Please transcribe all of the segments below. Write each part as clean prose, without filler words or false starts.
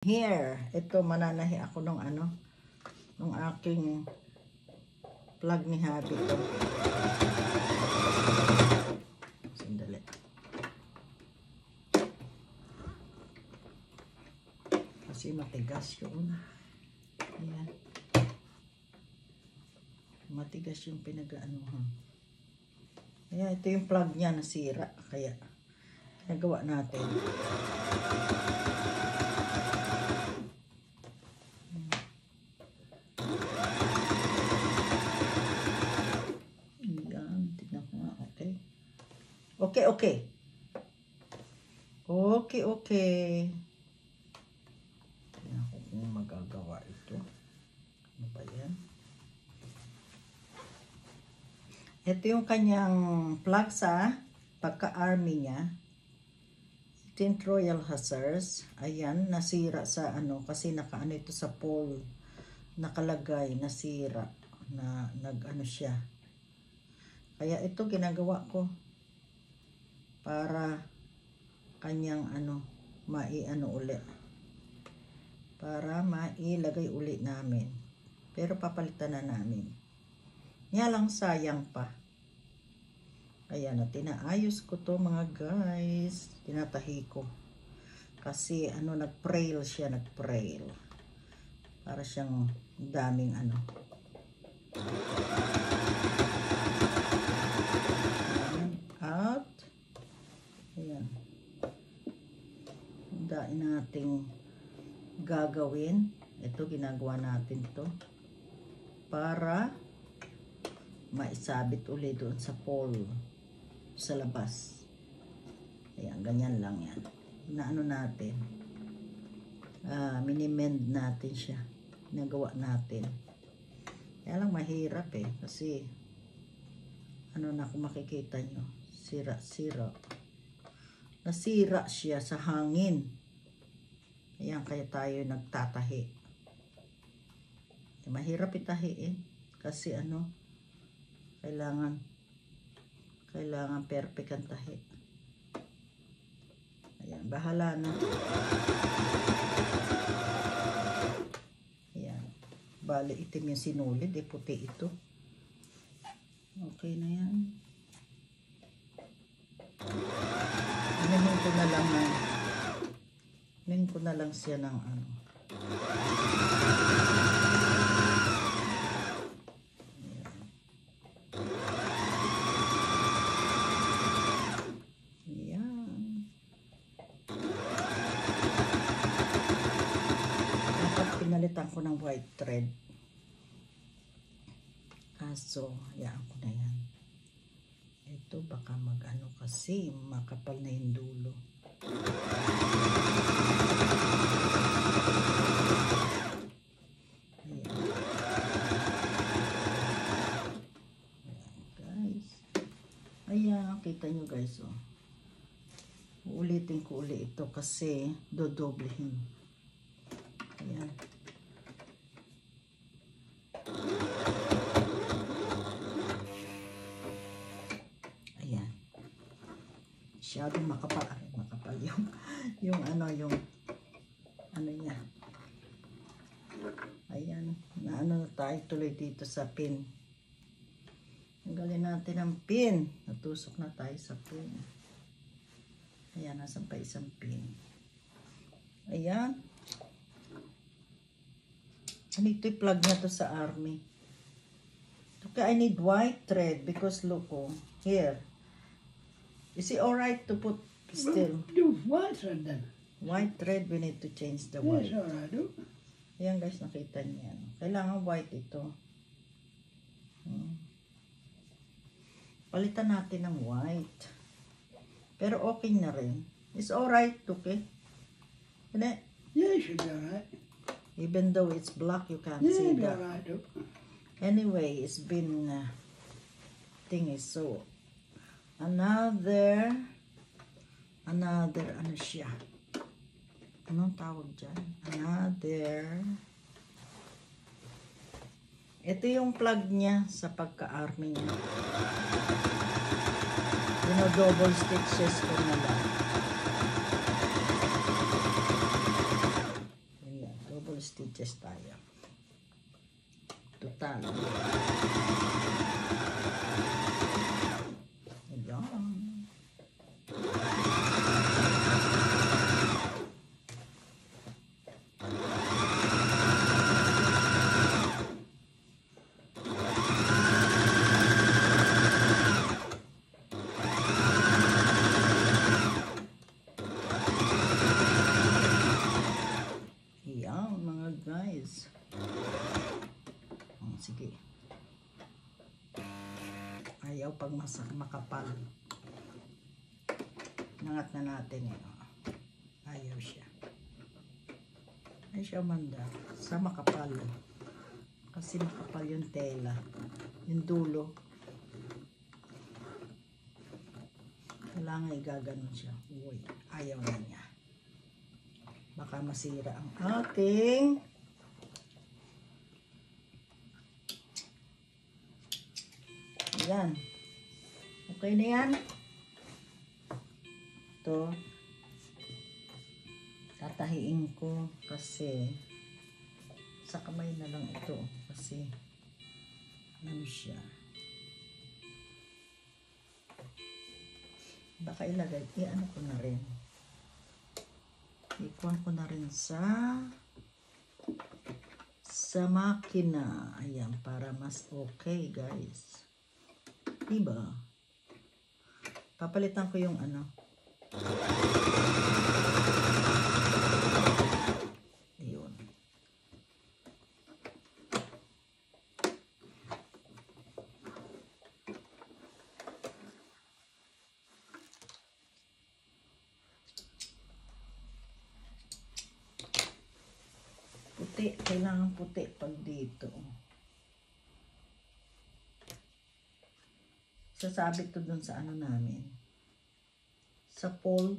Here, ito mananahi ako nung nung aking plug ni Habi to. Sandali. Kasi matigas yun. Ayan. Matigas yung pinag-anuhan. Ayan, ito yung plug niya nasira. Kaya, nagawa natin. Okay. Tingnan ko kung magagawa ito. Ano ba yan? Ito yung kanyang plug sa pagka-army niya. Tint Royal Hussars. Ayan, nasira sa kasi nakaano ito sa pole. Nakalagay, nasira. Na nag-ano siya. Kaya ito ginagawa ko. Para kanyang ulit. Para mailagay ulit namin. Pero papalitan na namin. Nga lang sayang pa. Ayan, tinaayos ko to mga guys. Tinatahi ko. Kasi nag-prail siya, nag-prail. Para siyang daming Out. Ayan. Dain nating gagawin. Ito, ginagawa natin to. Para maisabit ulit doon sa pole. Sa labas. Ayan, ganyan lang yan. Natin. Minimend natin siya. Nagawa natin. Kaya lang mahirap kasi na kung makikita nyo. Sira. Nasira siya sa hangin. Ayan, kaya tayo nagtatahi. Mahirap itahi kasi kailangan perfect ang tahi. Ayan, bahala na. Ayan, bali itim yung sinulid, puti ito. Okay na yan. Inin ko na lang siya ng Ayan. Dapat pinalitan ko ng white thread. Kaso, hayaan ko na yan. Ito baka kasi makapal na yung dulo. Ayan, kita nyo guys, uulitin ko ulit ito kasi dodoblehin. Ayan. Ayan. Masyadong makapal yung niya. Ayan, na tayo tuloy dito sa pin. Tanggalin natin ang pin. Natusok na tayo sa pin. Ayan, nasan pa isang pin. Ayan. Ito i-plug na to sa army. Okay, I need white thread because look, here. Is it alright to put still? Do white thread then. White thread, we need to change the white. Yes, alright. Ayan guys, nakita niyo yan. Kailangan white ito. Palitan natin ng white. Pero okay na rin. It's alright, okay? Isn't it? Yeah, it should be alright. Even though it's black, you can't Yeah, see it'll be that. alright. Anyway, it's been thingy. So, another siya. Anong tawag dyan? Ito yung plug niya sa pagka-army niya. Double stitches ko na lang. double stitches tayo. Total. Ayan. Ayan, mga guys. Sige. Ayaw pag makapal. Nangat na natin eh. Ayaw siya. Ay siya manda. Sa makapal. Kasi makapal yung tela. Yung dulo. Kailangan igaganon siya. Uy, ayaw na niya. Baka masira ang ating yan. Okay na yan. Ito. Tatahiin ko kasi sa kamay na lang ito. Kasi ano siya. Baka ilagay. Ano ko na rin. Ikuhan ko na rin sa makina. Ayan. Para mas okay guys. Diba? Papalitan ko yung ano. Ayun. Puti. Kailangan puti pag dito. Sasabit to dun sa ano namin. Sa pole.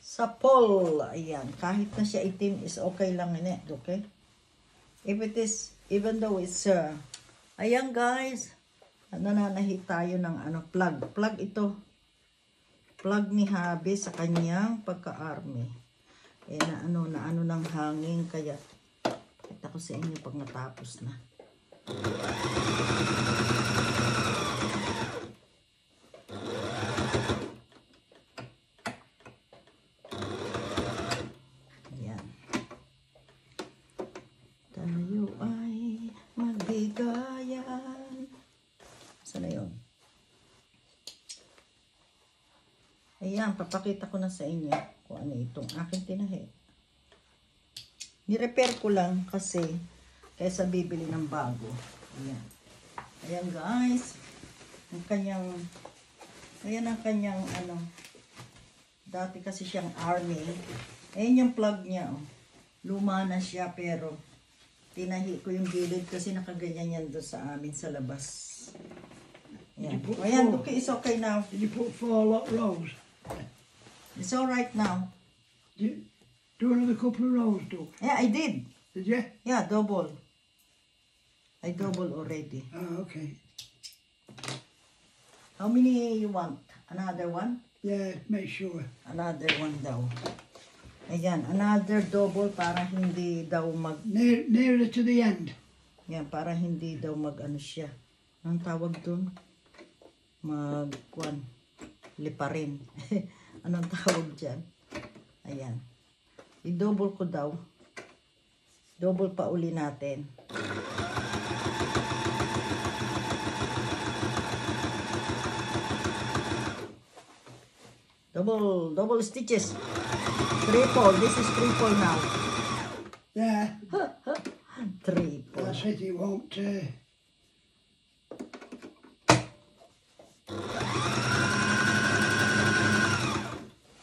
Sa pole. Ayan. Kahit na siya itim is okay lang yun eh. Okay? If it is, even though it's, ayan guys. Nananahi tayo ng ano, plug. Plug ito. Plug ni Habi sa kanyang pagka-army. Eh na ano ng hangin. Kaya, kita ko sa inyo pag natapos na. Tayo ay magbigayan. Saan na yun? Ayan, papakita ko na sa inyo kung ano itong aking tinahi. Ni-repair ko lang kasi kaysa bibili ng bago. Ayan. Ayan guys. Ang kanyang, ayan ang kanyang ano. Dati kasi siyang army. Ayan yung plug niya. Oh. Luma na siya pero tinahi ko yung gilid kasi nakaganyan yan doon sa amin sa labas. Ayan. Ayan, okay, it's okay now. Did you put 4 rows? It's alright now. Did you do another couple of rows, Doug? Yeah, I did. Did you? Yeah, double. I double already. Oh, okay. How many you want? Another one? Yeah, make sure. Another one daw. Ayan, another double para hindi daw mag... Nearer to the end. Yan, para hindi daw mag ano siya. Anong tawag dun? Mag-kwan. Liparin. Anong tawag dyan? Ayan. I-double ko daw. Double pa uli natin. Double stitches. Triple. This is triple now. Yeah. Triple. That's it, it won't...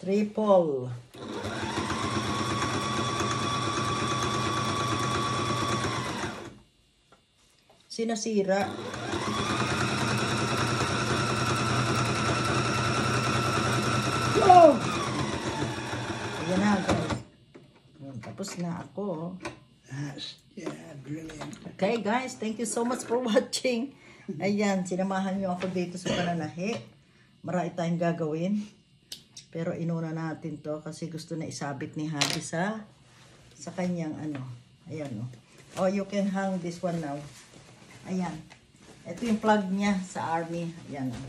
Triple. Sinasira. Oh! Ayan na guys. Tapos na ako. That's, yeah, brilliant. Okay guys, thank you so much for watching. Ayan, sinamahan niyo ako dito sa pananahi. Marami tayong gagawin. Pero inuna natin to kasi gusto na isabit ni Habi sa sa kanyang ano. Ayan o. Oh, you can hang this one now. Ayan. Ito yung plug niya sa army. Ayan o.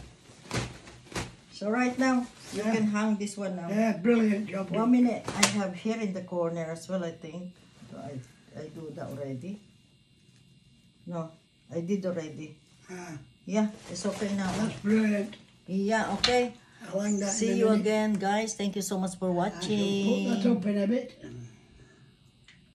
So right now, you Yeah. can hang this one now. Yeah, brilliant job. 1 minute. I have here in the corner as well, I think. So I do that already. No, I did already. Ah, Yeah, it's okay now. that's brilliant. Yeah, okay. I'll hang that See in a you minute. again, guys. Thank you so much for I shall put that watching. up in a bit.